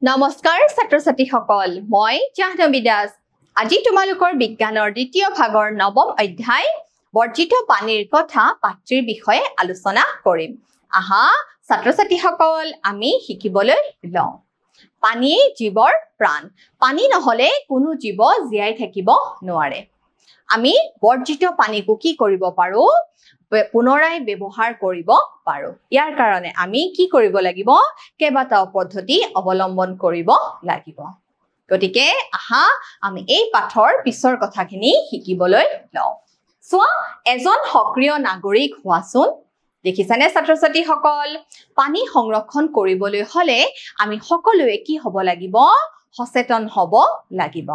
নমস্কাৰ ছাত্ৰ-ছাত্ৰী সকল মই জাহ্নবী দাস আজি তোমালোকৰ বিজ্ঞানৰ দ্বিতীয় ভাগৰ নৱম অধ্যায় বৰ্জিত পানীৰ কথা পাত্ৰীৰ বিষয়ে আলোচনা কৰিম আহা ছাত্ৰ-ছাত্ৰী সকল আমি শিকিবলৈ লওঁ পানী জীৱৰ প্ৰাণ পানী নহলে কোনো জীৱ জীয়াই থাকিব নোৱাৰে আমি বৰ্জিত পানীকো কি কৰিব পাৰো পুনৰাই ব্যৱহাৰ কৰিব পাৰো ইয়াৰ কাৰণে আমি কি কৰিব লাগিব কেইবাটাও পদ্ধতি অৱলম্বন কৰিব লাগিব গতিকে আহা আমি এই পাঠৰ পিছৰ কথাখিনি শিকিবলৈ লওঁ সোৱা এজন সক্ৰিয় নাগৰিক হোৱাচোন দেখিছানে ছাত্ৰ-ছাত্ৰী সকল পানী সংৰক্ষণ কৰিবলৈ হলে আমি সকলোৱে কি হ'ব লাগিব সচেতন হ'ব লাগিব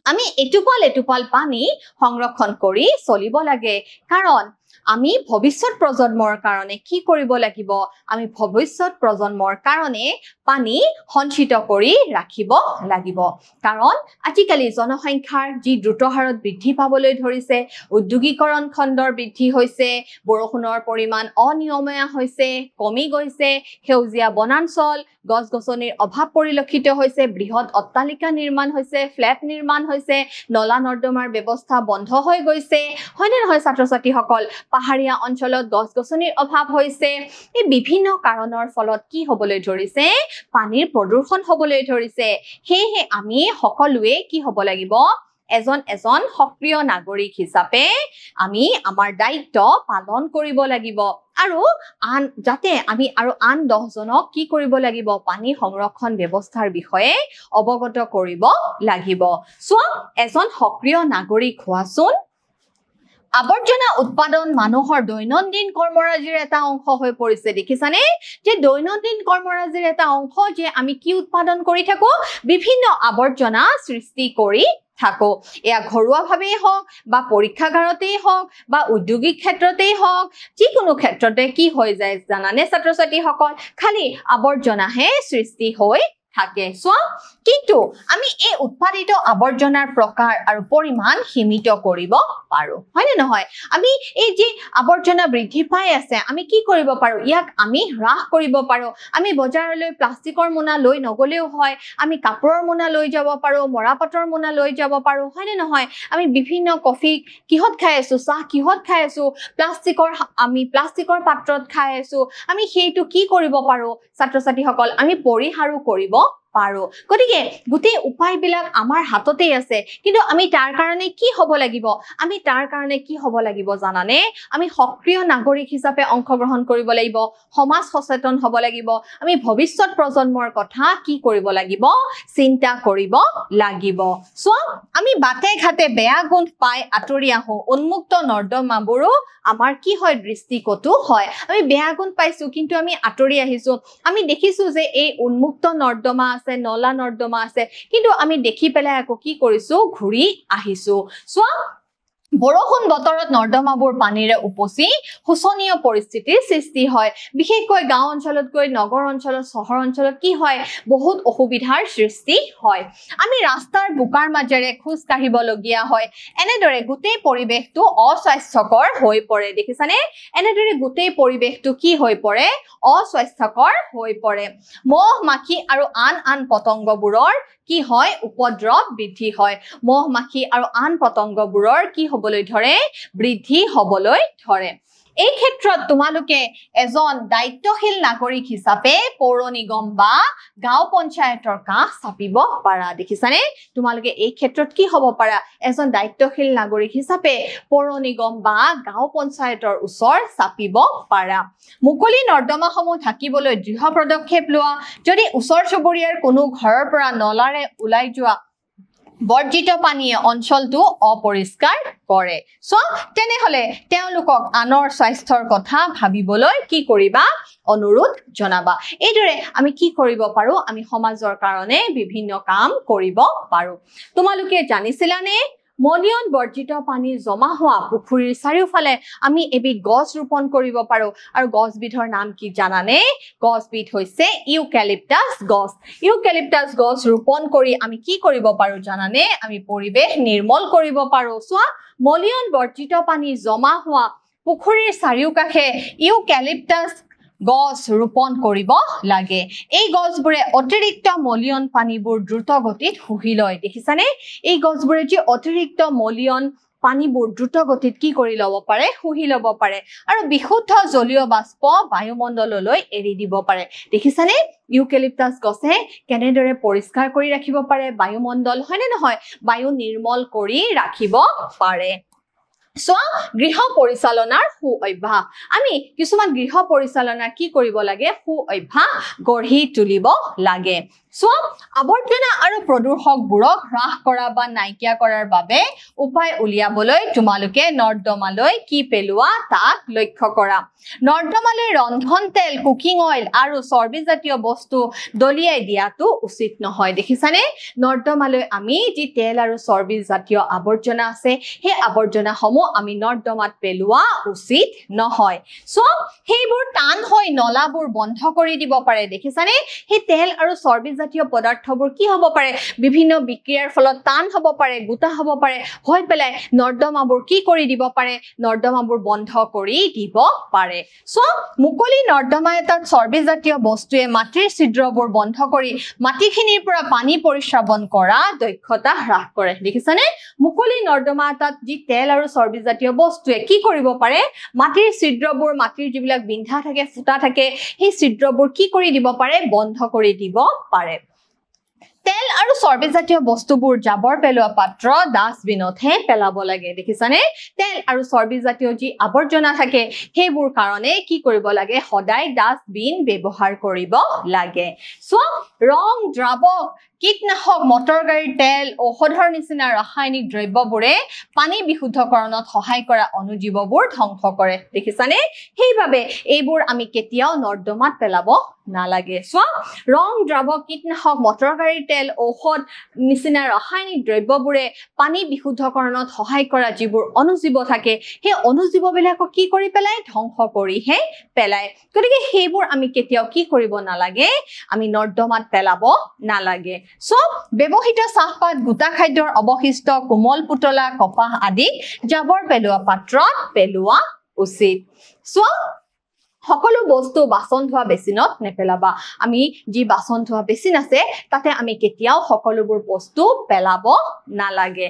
আমি এটুপাল পানী সংৰক্ষণ কৰি চলিব লাগে কাৰণ আমি ভৱিষ্যত প্ৰজন্মৰ কাৰণে কি কৰিব লাগিব আমি ভৱিষ্যত প্ৰজন্মৰ কাৰণে পানী সঞ্চিত কৰি ৰাখিব লাগিব কাৰণ আজিকালি জনসংখ্যাৰ যি দ্ৰুত হাৰত বৃদ্ধি পাবলৈ ধৰিছে উদ্যোগীকৰণ খণ্ডৰ বৃদ্ধি হৈছে বৰষুণৰ পৰিমাণ অনিয়মীয়া হৈছে কমি গৈছে সেউজীয়া বনাঞ্চল গছ-গছনিৰ অভাৱ পৰিলক্ষিত হৈছে বৃহৎ অট্টালিকা নিৰ্মাণ হৈছে ফ্ল্যাট নিৰ্মাণ হৈছে নলা নৰ্দমাৰ ব্যৱস্থা বন্ধ হৈ গৈছে হয়নে নহয় ছাত্ৰ-ছাত্ৰী সকল পাহাৰীয়া অঞ্চলত গছ-গছনিৰ অভাৱ হৈছে এই বিভিন্ন কাৰণৰ ফলত কি হ'বলৈ ধৰিছে পানীৰ প্ৰদূষণ হ'বলৈ ধৰিছে হেহে আমি সকলোৱে কি হ'ব লাগিব এজন সক্ৰিয় নাগৰিক হিচাপে আমি আমাৰ দায়িত্ব পালন কৰিব লাগিব আৰু যাতে আমি আৰু আন 10 জনক কি কৰিব লাগিব পানী সংৰক্ষণ ব্যৱস্থাৰ বিষয়ে অৱগত কৰিব লাগিব সো এজন সক্ৰিয় নাগৰিক হোৱাচোন আৱৰ্জনা উৎপাদন মানুহৰ দৈনন্দিন কৰ্মৰাজিৰ এটা অংশ হৈ পৰিছে দেখিছানে যে দৈনন্দিন কৰ্মৰাজিৰ এটা অংশ যে আমি কি উৎপাদন কৰি থাকো বিভিন্ন আৱৰ্জনা সৃষ্টি কৰি থাকো এয়া ঘৰুৱাভাৱেই হওক বা পৰীক্ষাগাৰতেই হওক বা উদ্যোগিক ক্ষেত্ৰতেই হওক যিকোনো ক্ষেত্ৰতে কি হৈ যায় জানানে ছাত্ৰ-ছাত্ৰী সকল খালি আৱৰ্জনাহে সৃষ্টি হৈ থাকে সো কিন্তু আমি এই উৎপাদিত আৱৰ্জনাৰ প্ৰকাৰ আৰু পৰিমাণ সীমিত কৰিব পাৰো হয়নে নহয় আমি এই যে আৱৰ্জনা বৃদ্ধি পাই আছে আমি কি কৰিব পাৰো ইয়াক আমি হ্ৰাস কৰিব পাৰো আমি বজাৰলৈ প্লাষ্টিকৰ মোনা লৈ নগলেও হয় আমি কাপোৰৰ মোনা লৈ যাব পাৰো মৰাপাটৰ মোনা লৈ যাব পাৰো হয়নে নহয় আমি বিভিন্ন কফি কিহত খাই আছো চাহ কিহত খাই আছো প্লাষ্টিকৰ পাত্ৰত খাই আছো আমি সেইটো কি কৰিব পাৰো ছাত্ৰ-ছাত্ৰী সকল আমি পৰিহাৰো কৰিব পাৰো গতিকে গুটি উপায়বিলাক আমাৰ হাততেই আছে কিন্তু আমি তাৰ কাৰণে কি হ'ব লাগিব জানানে আমি সক্ৰিয় নাগৰিক হিচাপে অংশগ্ৰহণ কৰিব লাগিব সমাজ সচেতন হ'ব লাগিব আমি ভৱিষ্যত প্ৰজন্মৰ কথা কি কৰিব লাগিব চিন্তা কৰিব লাগিব সো আমি বাটে ঘাটে বেয়া গোন্ধ পাই আঁতৰি আহো উন্মুক্ত নৰ্দমাবোৰো আমাৰ কি হয় দৃষ্টিকটু হয় আমি বেয়া গোন্ধ পাইছো কিন্তু আমি আঁতৰি আহিছো আমি দেখিছো যে এই উন্মুক্ত নৰ্দমা আছে নলা নৰ্দমা আছে কিন্তু আমি দেখি পেলাই আকৌ কি কৰিছো ঘুৰি আহিছো সো বৰষুণ বতৰত নৰ্দমাবোৰ পানীৰে উপচি শোচনীয় পৰিস্থিতিৰ সৃষ্টি হয় বিশেষকৈ গাঁও অঞ্চলতকৈ নগৰ অঞ্চলত চহৰ অঞ্চলত কি হয় বহুত অসুবিধাৰ সৃষ্টি হয় আমি ৰাস্তাৰ বোকাৰ মাজেৰে খোজ কাঢ়িবলগীয়া হয় এনেদৰে গোটেই পৰিৱেশটো অস্বাস্থ্যকৰ হৈ পৰে দেখিছানে এনেদৰে গোটেই পৰিৱেশটো কি হৈ পৰে অস্বাস্থ্যকৰ হৈ পৰে মহ মাখি আৰু আন পতংগবোৰৰ কি হয় উপদ্ৰৱ বৃদ্ধি হয় মহ মাখি আৰু আন পতংগবোৰৰ কি হ'বলৈ ধৰে বৃদ্ধি হ'বলৈ ধৰে এই ক্ষেত্ৰত তোমালোকে এজন দায়িত্বশীল নাগৰিক হিচাপে পৌৰ নিগম বা গাঁও পঞ্চায়তৰ কাষ চাপিব পাৰা দেখিছানে তোমালোকে এই ক্ষেত্ৰত কি হ'ব পাৰা এজন দায়িত্বশীল নাগৰিক হিচাপে পৌৰ নিগম বা গাঁও পঞ্চায়তৰ ওচৰ চাপিব পাৰা মুকলি নৰ্দমাসমূহ ঢাকিবলৈ দৃঢ় পদক্ষেপ লোৱা যদি ওচৰ চুবুৰীয়াৰ কোনো ঘৰৰ পৰা নলাৰে ওলাই যোৱা বৰ্জিত পানীয়ে অঞ্চলটো অপৰিষ্কাৰ কৰে সো তেনেহলে তেওঁলোকক আনৰ স্বাস্থ্যৰ কথা ভাবিবলৈ কি কৰিবা অনুৰোধ জনাবা এইদৰে আমি কি কৰিব পাৰো আমি সমাজৰ কাৰণে বিভিন্ন কাম কৰিব পাৰো তোমালোকে জানিছিলানে মলিয়ন বৰ্জিত পানী জমা হোৱা পুখুৰীৰ চাৰিওফালে আমি এবিধ গছ ৰোপণ কৰিব পাৰো আৰু গছবিধৰ নাম কি জানানে গছবিধ হৈছে ইউক্যালিপটাছ গছ ৰোপণ কৰি আমি কি কৰিব পাৰো জানানে আমি পৰিৱেশ নিৰ্মল কৰিব পাৰো সোৱা মলিয়ন বৰ্জিত পানী জমা হোৱা পুখুৰীৰ চাৰিওকাষে ইউক্যালিপটাছ গছ ৰোপণ কৰিব লাগে এই গছবোৰে অতিৰিক্ত মলিয়ন পানীবোৰ দ্ৰুত গতিত শুহি লয় দেখিছানে এই গছবোৰে যে অতিৰিক্ত মলিয়ন পানীবোৰ দ্ৰুত গতিত কি কৰি ল'ব পাৰে শুহি ল'ব পাৰে আৰু বিশুদ্ধ জলীয় বাষ্প বায়ুমণ্ডললৈ এৰি দিব পাৰে দেখিছানে ইউকেলিপ্টাছ গছে কেনেদৰে পৰিষ্কাৰ কৰি ৰাখিব পাৰে বায়ুমণ্ডল হয়নে নহয় বায়ু নিৰ্মল কৰি ৰাখিব পাৰে গৃহ পৰিচালনাৰ সু অভ্যাস আমি কিছুমান গৃহ পৰিচালনাৰ কি কৰিব লাগে সু অভ্যাস গঢ়ি তুলিব লাগে আৱৰ্জনা আৰু প্ৰদূষকবোৰক হ্ৰাস কৰা বা নাইকিয়া কৰাৰ বাবে উপায় উলিয়াবলৈ তোমালোকে নৰ্দমালৈ কি পেলোৱা তাক লক্ষ্য কৰা নৰ্দমালৈ ৰন্ধন তেল কুকিং অইল আৰু চৰ্বিজাতীয় বস্তু দলিয়াই দিয়াটো উচিত নহয় দেখিছানে নৰ্দমালৈ আমি যি তেল আৰু চৰ্বিজাতীয় আৱৰ্জনা আছে সেই আৱৰ্জনাসমূহ আমি নৰ্দমাত পেলোৱা উচিত নহয় সেইবোৰ টান হৈ নলাবোৰ বন্ধ কৰি দিব পাৰে দেখিছানে সেই তেল আৰু চৰ্বিজাতীয় পদাৰ্থবোৰ কি হ'ব পাৰে বিভিন্ন বিক্ৰিয়াৰ ফলত টান হ'ব পাৰে গোটা হ'ব পাৰে হৈ পেলাই নৰ্দমাবোৰ কি কৰি দিব পাৰে নৰ্দমাবোৰ বন্ধ কৰি দিব পাৰে মুকলি নৰ্দমা এটাত চৰ্বিজাতীয় বস্তুৱে মাটিৰ ছিদ্ৰবোৰ বন্ধ কৰি মাটিখিনিৰ পৰা পানী পৰিশ্ৰাৱণ কৰা দক্ষতা হ্ৰাস কৰে দেখিছানে মুকলি নৰ্দমা এটাত যি তেল আৰু চৰ্বিজাতীয় বস্তুৱে কি কৰিব পাৰে মাটিৰ ছিদ্ৰবোৰ মাটিৰ যিবিলাক বিন্ধা থাকে ফুটা থাকে সেই ছিদ্ৰবোৰ কি কৰি দিব পাৰে বন্ধ কৰি দিব পাৰে তেল আৰু চৰ্বিজাতীয় বস্তুবোৰ জাবৰ পেলোৱা পাত্ৰ ডাষ্টবিনতহে পেলাব লাগে দেখিছানে তেল আৰু চৰ্বিজাতীয় যি আৱৰ্জনা থাকে সেইবোৰ কাৰণে কি কৰিব লাগে সদায় ডাষ্টবিন ব্যৱহাৰ কৰিব লাগে ৰং দ্ৰাৱক কীটনাশক মটৰ গাড়ীৰ তেল ঔষধৰ নিচিনা ৰাসায়নিক দ্ৰব্যবোৰে পানী বিশুদ্ধকৰণত সহায় কৰা অনুজীৱবোৰ ধ্বংস কৰে দেখিছানে সেইবাবে এইবোৰ আমি কেতিয়াও নৰ্দমাত পেলাব নালাগে ৰং দ্ৰাৱক কীটনাশক মটৰ গাড়ীৰ তেল ঔষধ নিচিনা ৰাসায়নিক দ্ৰব্যবোৰে পানী বিশুদ্ধকৰণত সহায় কৰা যিবোৰ অনুজীৱ থাকে সেই অনুজীৱবিলাকক কি কৰি পেলাই ধ্বংস কৰিহে পেলায় গতিকে সেইবোৰ আমি কেতিয়াও কি কৰিব নালাগে আমি নৰ্দমাত পেলাব নালাগে ব্যৱহৃত চাহপাত গোটা খাদ্যৰ অৱশিষ্ট কোমল পুতলা কপাহ আদি জাবৰ পেলোৱা পাত্ৰত পেলোৱা উচিত সকলো বস্তু বাচন ধোৱা বেচিনত নেপেলাবা আমি যি বাচন ধোৱা বেচিন আছে তাতে আমি কেতিয়াও সকলোবোৰ বস্তু পেলাব নালাগে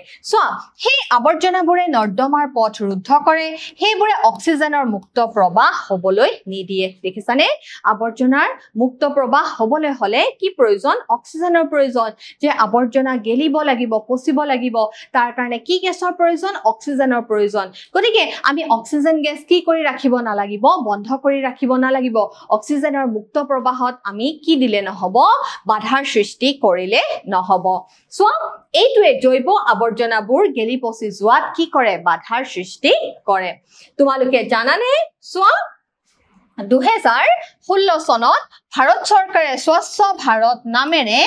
সেই আৱৰ্জনাবোৰে নৰ্দমাৰ পথ ৰুদ্ধ কৰে সেইবোৰে অক্সিজেনৰ মুক্ত প্ৰবাহ হ'বলৈ নিদিয়ে দেখিছানে আৱৰ্জনাৰ মুক্ত প্ৰবাহ হ'বলৈ হলে কি প্ৰয়োজন অক্সিজেনৰ প্ৰয়োজন যে আৱৰ্জনা গেলিব লাগিব পচিব লাগিব তাৰ কাৰণে কি গেছৰ প্ৰয়োজন অক্সিজেনৰ প্ৰয়োজন গতিকে আমি অক্সিজেন গেছ কি কৰি ৰাখিব নালাগিব বন্ধ কৰি ৰাখিব নালাগিব অক্সিজেনৰ মুক্ত প্ৰবাহত আমি কি দিলে নহব বাধাৰ সৃষ্টি কৰিলে নহব এইটোৱে জৈৱ আৱৰ্জনাবোৰ গেলি পচি যোৱাত কি কৰে বাধাৰ সৃষ্টি কৰে তোমালোকে জানানে 2016 চনত ভাৰত চৰকাৰে স্বচ্ছ ভাৰত নামেৰে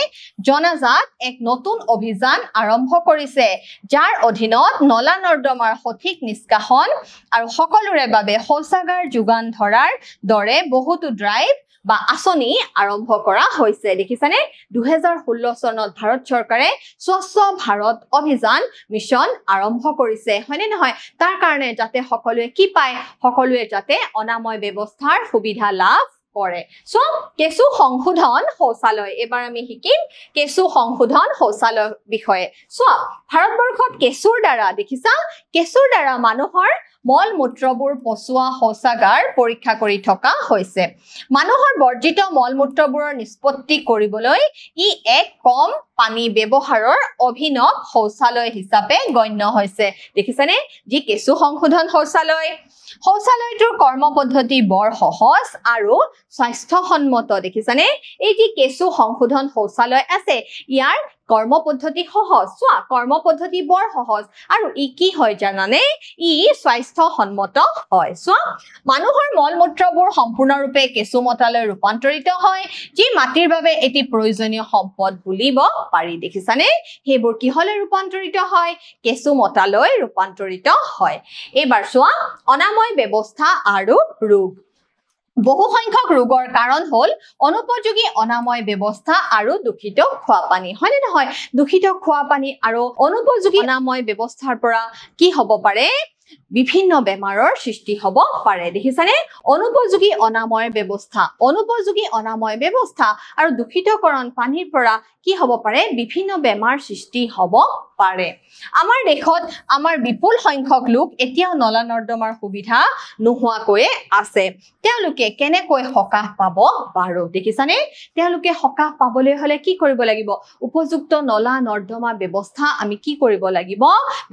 জনাজাত এক নতুন অভিযান আৰম্ভ কৰিছে যাৰ অধীনত নলা নৰ্দমাৰ সঠিক নিষ্কাশন আৰু সকলোৰে বাবে শৌচাগাৰ যোগান ধৰাৰ দৰে বহুতো ড্ৰাইভ বা আঁচনি আৰম্ভ কৰা হৈছে দেখিছানে 2016 চনত ভাৰত চৰকাৰে স্বচ্ছ ভাৰত অভিযান মিছন আৰম্ভ কৰিছে হয়নে নহয় তাৰ কাৰণে যাতে সকলোৱে কি পায় সকলোৱে যাতে অনাময় ব্যৱস্থাৰ সুবিধা লাভ কৰে কেঁচু সংশোধন শৌচালয় এবাৰ আমি শিকিম কেঁচু সংশোধন শৌচালয় বিষয়ে ভাৰতবৰ্ষত কেঁচুৰ দ্বাৰা দেখিছা কেঁচুৰ দ্বাৰা মানুহৰ মল মূত্ৰবোৰ পচোৱা শৌচাগাৰ পৰীক্ষা কৰি থকা হৈছে মানুহৰ বৰ্জিত মল মূত্ৰবোৰৰ নিষ্পত্তি কৰিবলৈ ই এক কম পানী ব্যৱহাৰৰ অভিনৱ শৌচালয় হিচাপে গণ্য হৈছে দেখিছানে যি কেঁচু সংশোধন শৌচালয়টোৰ কৰ্ম পদ্ধতি বৰ সহজ আৰু স্বাস্থ্যসন্মত দেখিছানে এই যি কেঁচু সংশোধন শৌচালয় আছে ইয়াৰ কৰ্ম পদ্ধতি সহজ কৰ্ম পদ্ধতি বৰ সহজ আৰু ই কি হয় জানানে ই স্বাস্থ্যসন্মত হয় মানুহৰ মল মূত্ৰবোৰ সম্পূৰ্ণৰূপে কেঁচু মতালৈ ৰূপান্তৰিত হয় যি মাটিৰ বাবে এটি প্ৰয়োজনীয় সম্পদ বুলিব পাৰি দেখিছানে সেইবোৰ কিহলৈ ৰূপান্তৰিত হয় কেঁচু মতালৈ ৰূপান্তৰিত হয় এইবাৰ অনাময় ব্যৱস্থা আৰু ৰোগ বহু সংখ্যক ৰোগৰ কাৰণ হল অনুপযোগী অনাময় ব্যৱস্থা আৰু দূষিত খোৱা পানী হয়নে নহয় দূষিত খোৱা পানী আৰু অনুপযোগী অনাময় ব্যৱস্থাৰ পৰা কি হ'ব পাৰে বিভিন্ন বেমাৰৰ সৃষ্টি হ'ব পাৰে দেখিছানে অনুপযোগী অনাময় ব্যৱস্থা আৰু দূষিতকৰণ পানীৰ পৰা কি হ'ব পাৰে বিভিন্ন বেমাৰ সৃষ্টি হ'ব পাৰে আমাৰ দেশত আমাৰ বিপুল সংখ্যক লোক এতিয়াও নলা নৰ্দমাৰ সুবিধা নোহোৱাকৈ আছে তেওঁলোকে কেনেকৈ সকাহ পাব বাৰু দেখিছানে তেওঁলোকে সকাহ পাবলৈ হলে কি কৰিব লাগিব উপযুক্ত নলা নৰ্দমা ব্যৱস্থা আমি কি কৰিব লাগিব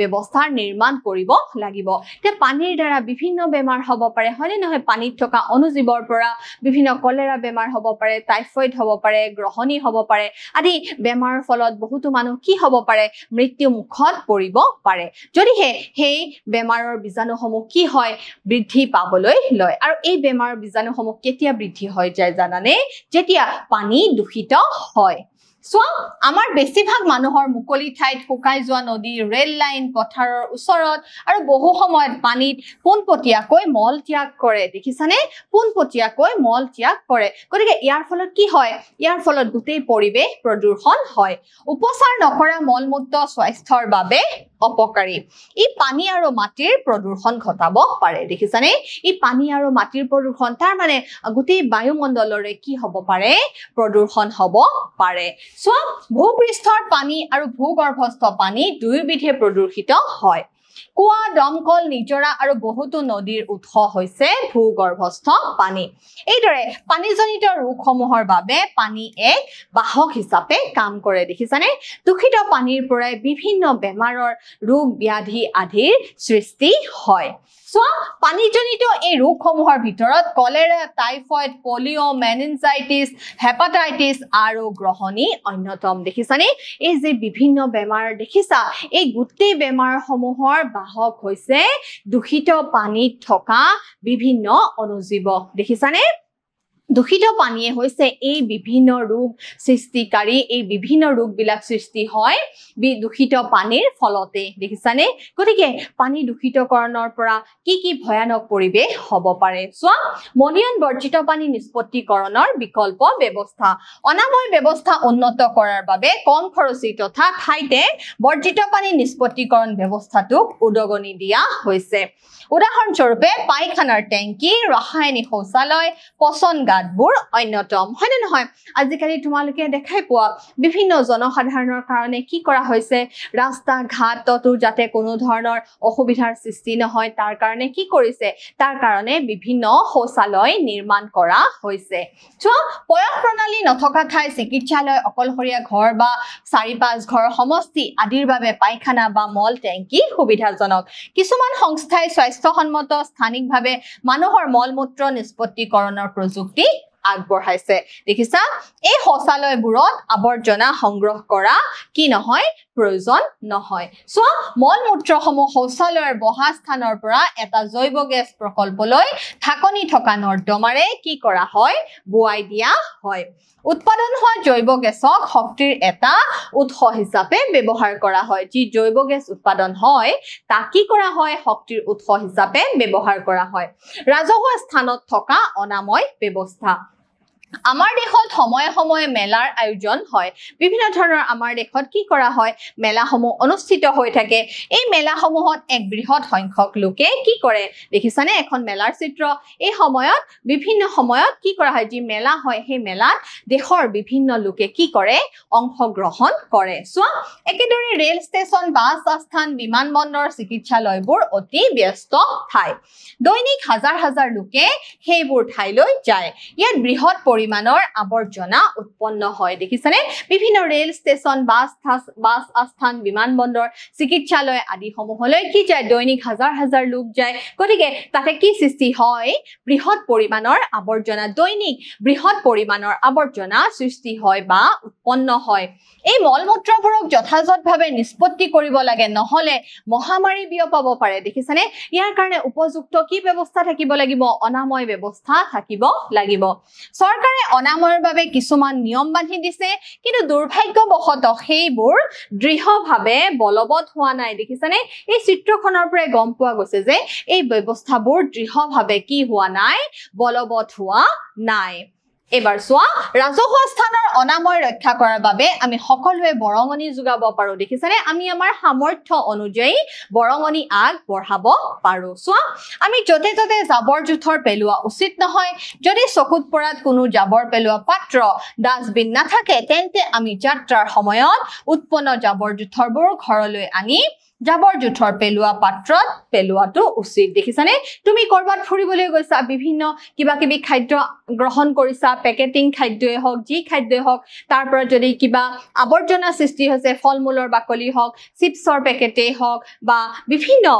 ব্যৱস্থা নিৰ্মাণ কৰিব লাগিব তে পানীৰ দ্বাৰা বিভিন্ন বেমাৰ হ'ব পাৰে হয়নে নহয় পানীত থকা অনুজীৱৰ পৰা বিভিন্ন কলেৰা বেমাৰ হ'ব পাৰে টাইফয়েড হ'ব পাৰে গ্ৰহণী হ'ব পাৰে আদি বেমাৰৰ ফলত বহুতো মানুহ কি হ'ব পাৰে মৃত্যু মুখত পৰিব পাৰে যদিহে সেই বেমাৰৰ বীজাণুসমূহ কি হয় বৃদ্ধি পাবলৈ লয় আৰু এই বেমাৰৰ বীজাণুসমূহ কেতিয়া বৃদ্ধি হৈ যায় জানানে যেতিয়া পানী দূষিত হয় সো আমাৰ বেছিভাগ মানুহৰ মুকলি ঠাইত শুকাই যোৱা নদী ৰেল লাইন পথাৰৰ ওচৰত আৰু বহু সময়ত পানীত পোনপটীয়াকৈ মল ত্যাগ কৰে দেখিছানে পোনপটীয়াকৈ মল ত্যাগ কৰে গতিকে ইয়াৰ ফলত কি হয় ইয়াৰ ফলত গোটেই পৰিৱেশ প্ৰদূষণ হয় উপচাৰ নকৰা মলমূত্ৰ স্বাস্থ্যৰ বাবে অপকাৰী ই পানী আৰু মাটিৰ প্ৰদূষণ ঘটাব পাৰে দেখিছানে ই পানী আৰু মাটিৰ প্ৰদূষণ তাৰ মানে গোটেই বায়ুমণ্ডলৰে কি হ'ব পাৰে প্ৰদূষণ হ'ব পাৰে সো ভূপৃষ্ঠৰ পানী আৰু ভূগৰ্ভস্থ পানী দুয়োবিধে প্ৰদূষিত হয় কুয়া দমকল নিজৰা আৰু বহুতো নদীৰ উৎস হৈছে ভূগৰ্ভস্থ পানী এইদৰে পানীজনিত ৰোগসমূহৰ বাবে পানী এক বাহক হিচাপে কাম কৰে দেখিছানে দূষিত পানীৰ পৰা বিভিন্ন বেমাৰৰ ৰোগ ব্যাধি আদিৰ সৃষ্টি হয় সো পানীজনিত এই ৰোগসমূহৰ ভিতৰত cholera typhoid polio meningitis hepatitis আৰু গ্ৰহণী অন্যতম দেখিছানে এই যে বিভিন্ন বেমাৰ দেখিছা এই গোটেই বেমাৰসমূহৰ বাহক হৈছে দূষিত পানীত থকা বিভিন্ন অনুজীৱ দেখিছানে দূষিত পানীয়ে হৈছে এই বিভিন্ন ৰোগ সৃষ্টিকাৰী এই বিভিন্ন ৰোগবিলাক সৃষ্টি হয় দূষিত পানীৰ ফলতে দেখিছানে গতিকে পানী দূষিতকৰণৰ পৰা কি ভয়ানক পৰিৱেশ হ'ব পাৰে চোৱা মনিয়ন বৰ্জিত পানী নিষ্পত্তিকৰণৰ বিকল্প ব্যৱস্থা অনাময় ব্যৱস্থা উন্নত কৰাৰ বাবে কম খৰচী তথা ঠাইতে বৰ্জিত পানী নিষ্পত্তিকৰণ ব্যৱস্থাটোক উদগনি দিয়া হৈছে উদাহৰণস্বৰূপে পায়খানাৰ টেংকি ৰাসায়নিক শৌচালয় পচন গাঁতবোৰ অন্যতম হয় নে নহয় আজিকালি তোমালোকে দেখাই পোৱা বিভিন্ন জনসাধাৰণৰ কাৰণে কি কৰা হৈছে ৰাস্তা ঘাটতো যাতে কোনো ধৰণৰ অসুবিধাৰ সৃষ্টি নহয় তাৰ কাৰণে কি কৰিছে তাৰ কাৰণে বিভিন্ন শৌচালয় নিৰ্মাণ কৰা হৈছে চ পয়স প্ৰণালী নথকা ঠাই চিকিৎসালয় অকলশৰীয়া ঘৰ বা 4-5 ঘৰ সমষ্টি আদিৰ বাবে পায়খানা বা মল টেংকি সুবিধাজনক কিছুমান সংস্থাই স্বাস্থ্যসন্মত স্থানিকভাৱে মানুহৰ মলমূত্ৰ নিষ্পত্তিকৰণৰ প্ৰযুক্তি আগবঢ়াইছে দেখিছা এই শৌচালয়বোৰত আৱৰ্জনা সংগ্ৰহ কৰা কি নহয় প্ৰয়োজন নহয় সো মলমূত্ৰসমূহ শৌচালয়ৰ বহা স্থানৰ পৰা এটা জৈৱ গেছ প্ৰকল্পলৈ ঢাকনি থকা নৰ্দমাৰে কি কৰা হয় বুৱাই দিয়া হয় উৎপাদন হোৱা জৈৱ গেছক শক্তিৰ এটা উৎস হিচাপে ব্যৱহাৰ কৰা হয় যি জৈৱ গেছ উৎপাদন হয় তা কি কৰা হয় শক্তিৰ উৎস হিচাপে ব্যৱহাৰ কৰা হয় ৰাজহুৱা স্থানত থকা অনাময় ব্যৱস্থা আমাৰ দেশত সময়ে সময়ে মেলাৰ আয়োজন হয় বিভিন্ন ধৰণৰ আমাৰ দেশত কি কৰা হয় মেলাসমূহ অনুষ্ঠিত হৈ থাকে এই মেলাসমূহত এক বৃহৎ সংখ্যক লোকে কি কৰে দেখিছানে এখন মেলাৰ চিত্ৰ এই সময়ত বিভিন্ন সময়ত কি কৰা হয় যি মেলা হয় সেই মেলাত দেশৰ বিভিন্ন লোকে কি কৰে অংশগ্ৰহণ কৰে চোৱা একেদৰে ৰেল ষ্টেচন বাছ আস্থান বিমানবন্দৰ চিকিৎসালয়বোৰ অতি ব্যস্ত ঠাই দৈনিক হাজাৰ হাজাৰ লোকে সেইবোৰ ঠাইলৈ যায় ইয়াত বৃহৎ পৰিমাণৰ আৱৰ্জনা উৎপন্ন হয় দেখিছানে বিভিন্ন ৰেল ষ্টেচন বাছ আস্থান বিমানবন্দৰ চিকিৎসালয় আদি সমূহলৈ কি যায় দৈনিক হাজাৰ হাজাৰ লোক যায় গতিকে তাতে কি সৃষ্টি হয় বৃহৎ পৰিমাণৰ আৱৰ্জনা দৈনিক বৃহৎ পৰিমাণৰ আৱৰ্জনা সৃষ্টি হয় বা উৎপন্ন হয় এই মলমূত্ৰবোৰক যথাযথভাৱে নিষ্পত্তি কৰিব লাগে নহলে মহামাৰী বিয়পাব পাৰে দেখিছানে ইয়াৰ কাৰণে উপযুক্ত কি ব্যৱস্থা থাকিব লাগিব অনাময় ব্যৱস্থা থাকিব লাগিব চৰকাৰে অনাময়ৰ বাবে কিছুমান নিয়ম বান্ধি দিছে কিন্তু দুৰ্ভাগ্যবশতঃ সেইবোৰ দৃঢ়ভাৱে বলবৎ হোৱা নাই দেখিছানে এই চিত্ৰখনৰ পৰা গম পোৱা গৈছে যে এই ব্যৱস্থাবোৰ দৃঢ়ভাৱে কি হোৱা নাই বলবৎ হোৱা নাই এবাৰ চোৱা ৰাজহুৱা স্থানৰ অনাময় ৰক্ষা কৰাৰ বাবে আমি সকলোৱে বৰঙণি যোগাব পাৰো দেখিছানে আমি আমাৰ সামৰ্থ্য অনুযায়ী বৰঙণি আগবঢ়াব পাৰো চোৱা আমি যতে ততে জাবৰ জোথৰ পেলোৱা উচিত নহয় যদি চকুত পৰাত কোনো জাবৰ পেলোৱা পাত্ৰ ডাষ্টবিন নাথাকে তেন্তে আমি যাত্ৰাৰ সময়ত উৎপন্ন জাবৰ জোথৰবোৰ ঘৰলৈ আনি জাবৰ জোথৰ পেলোৱা পাত্ৰত পেলোৱাটো উচিত দেখিছানে তুমি কৰবাত ফুৰিবলৈ গৈছা বিভিন্ন কিবা কিবি খাদ্য গ্ৰহণ কৰিছা পেকেটিং খাদ্যই হওক যি খাদ্যই হওক তাৰ পৰা যদি কিবা আৱৰ্জনা সৃষ্টি হৈছে ফলমূলৰ বাকলি হওক চিপছৰ পেকেটেই হওক বা বিভিন্ন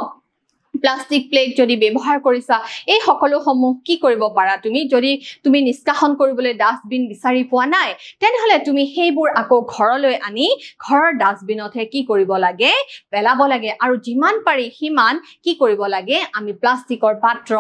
প্লাষ্টিক প্লেট যদি ব্যৱহাৰ কৰিছা এই সকলোসমূহ কি কৰিব পাৰা তুমি যদি তুমি নিষ্কাশন কৰিবলৈ ডাষ্টবিন বিচাৰি পোৱা নাই তেনেহলে তুমি সেইবোৰ আকৌ ঘৰলৈ আনি ঘৰৰ ডাষ্টবিনতহে কি কৰিব লাগে পেলাব লাগে আৰু যিমান পাৰি সিমান কি কৰিব লাগে আমি প্লাষ্টিকৰ পাত্ৰ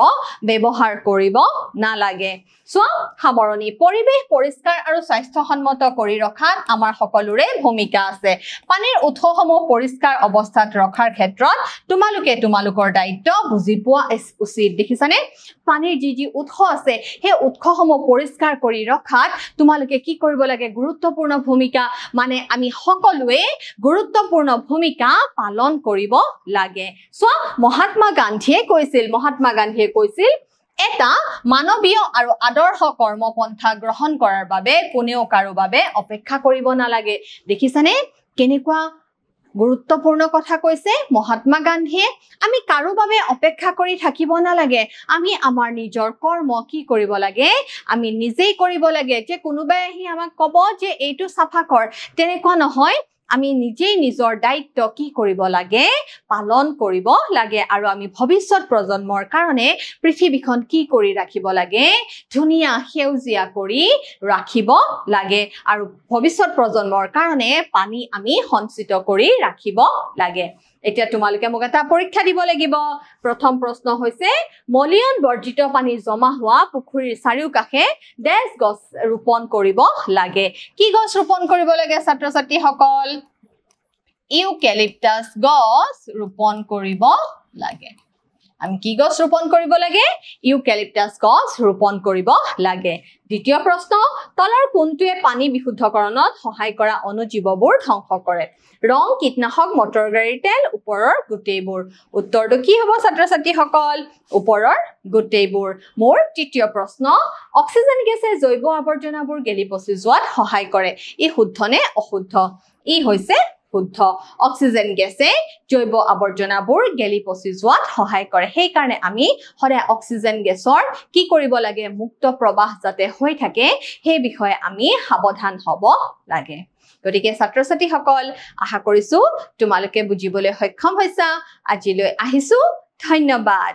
ব্যৱহাৰ কৰিব নালাগে চোৱা সামৰণি পৰিৱেশ পৰিষ্কাৰ আৰু স্বাস্থ্যসন্মত কৰি ৰখাত আমাৰ সকলোৰে ভূমিকা আছে পানীৰ উৎসসমূহ পৰিষ্কাৰ অৱস্থাত ৰখাৰ ক্ষেত্ৰত তোমালোকে তোমালোকৰ দায়িত্ব বুজি পোৱা উচিত দেখিছানে পানীৰ যি উৎস আছে সেই উৎসসমূহ পৰিষ্কাৰ কৰি ৰখাত তোমালোকে কি কৰিব লাগে গুৰুত্বপূৰ্ণ ভূমিকা মানে আমি সকলোৱে গুৰুত্বপূৰ্ণ ভূমিকা পালন কৰিব লাগে চোৱা মহাত্মা গান্ধীয়ে কৈছিল এটা মানৱীয় আৰু আদৰ্শ কৰ্মপন্থা গ্ৰহণ কৰাৰ বাবে কোনেও কাৰো বাবে অপেক্ষা কৰিব নালাগে দেখিছানে কেনেকুৱা গুৰুত্বপূৰ্ণ কথা কৈছে মহাত্মা গান্ধীয়ে আমি কাৰো বাবে অপেক্ষা কৰি থাকিব নালাগে আমি আমাৰ নিজৰ কৰ্ম কি কৰিব লাগে আমি নিজেই কৰিব লাগে যে কোনোবাই আহি আমাক ক'ব যে এইটো সাফা কৰ তেনেকুৱা নহয় আমি নিজেই নিজৰ দায়িত্ব কি কৰিব লাগে পালন কৰিব লাগে আৰু আমি ভৱিষ্যত প্ৰজন্মৰ কাৰণে পৃথিৱীখন কি কৰি ৰাখিব লাগে ধুনীয়া সেউজীয়া কৰি ৰাখিব লাগে আৰু ভৱিষ্যত প্ৰজন্মৰ কাৰণে পানী আমি সঞ্চিত কৰি ৰাখিব লাগে এতিয়া তোমালোকে মোক এটা পৰীক্ষা দিব লাগিব প্ৰথম প্ৰশ্ন হৈছে মলিয়ন বৰ্জিত পানী জমা হোৱা পুখুৰীৰ চাৰিওকাষে ডেছ গছ ৰোপণ কৰিব লাগে কি গছ ৰোপণ কৰিব লাগে ছাত্ৰ ছাত্ৰীসকল ইউকেলিপ্টাছ গছ ৰোপণ কৰিব লাগে আমি কি গছ ৰোপণ কৰিব লাগে ইউকেলিপ্টাছ গছ ৰোপণ কৰিব লাগে দ্বিতীয় প্ৰশ্ন তলৰ কোনটোৱে পানী বিশুদ্ধকৰণত সহায় কৰা অনুজীৱবোৰ ধ্বংস কৰে ৰং কীটনাশক মটৰ গাড়ীৰ তেল ওপৰৰ গোটেইবোৰ উত্তৰটো কি হ'ব ছাত্ৰ ছাত্ৰীসকল ওপৰৰ গোটেইবোৰ মোৰ তৃতীয় প্ৰশ্ন অক্সিজেন গেছে জৈৱ আৱৰ্জনাবোৰ গেলি পচি যোৱাত সহায় কৰে ই শুদ্ধ নে অশুদ্ধ ই হৈছে শুদ্ধ অক্সিজেন গেছে জৈৱ আৱৰ্জনাবোৰ গেলি পচি যোৱাত সহায় কৰে সেই কাৰণে আমি সদায় অক্সিজেন গেছৰ কি কৰিব লাগে মুক্ত প্ৰবাহ যাতে হৈ থাকে সেই বিষয়ে আমি সাৱধান হ'ব লাগে গতিকে ছাত্ৰ ছাত্ৰীসকল আশা কৰিছো তোমালোকে বুজিবলৈ সক্ষম হৈছা আজিলৈ আহিছো ধন্যবাদ